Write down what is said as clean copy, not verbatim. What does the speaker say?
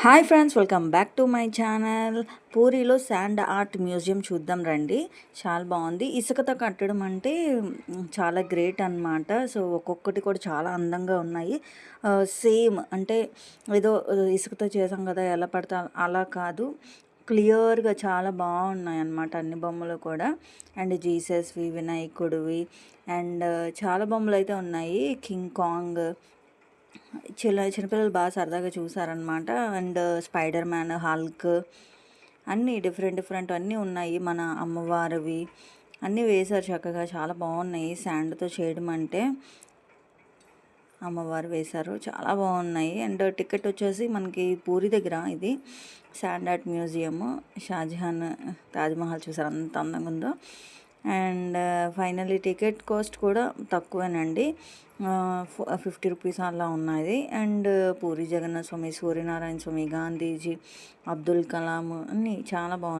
Hi friends, welcome back to my channel. పూరిలో sand art museum చూద్దాం రండి. చాలా బాగుంది. ఇసుకతో కట్టడం అంటే చాలా గ్రేట్ అన్నమాట. సో ఒక్కొక్కటి కూడా చాలా అందంగా ఉన్నాయి. సేమ్ అంటే ఏదో ఇసుకతో చేసాం కదా ఎలా పడతా అలా కాదు, క్లియర్గా చాలా బాగున్నాయి అన్నమాట అన్ని బొమ్మలు కూడా. అండ్ జీసస్వి, వినాయకుడివి అండ్ చాలా బొమ్మలు అయితే ఉన్నాయి. కింగ్ కాంగ్, చిన్నపిల్లలు బాగా సరదాగా చూసారనమాట. అండ్ స్పైడర్ మ్యాన్, హల్క్ అన్నీ డిఫరెంట్ డిఫరెంట్ అన్నీ ఉన్నాయి. మన అమ్మవారివి అన్నీ వేశారు చక్కగా, చాలా బాగున్నాయి. శాండ్తో చేయడం అంటే అమ్మవారు వేశారు, చాలా బాగున్నాయి. అండ్ టికెట్ వచ్చేసి మనకి పూరి దగ్గర ఇది sand art museum. Shahjahan Taj Mahal చూసారు అంత అందంగా ఉందో. అండ్ ఫైనల్లీ టికెట్ కాస్ట్ కూడా తక్కువేనండి, 50 రూపీస్ అలా ఉన్నది. అండ్ పూరి జగన్నాథ స్వామి, సూర్యనారాయణ స్వామి, గాంధీజీ, అబ్దుల్ కలాం అన్నీ చాలా బాగున్నాయి.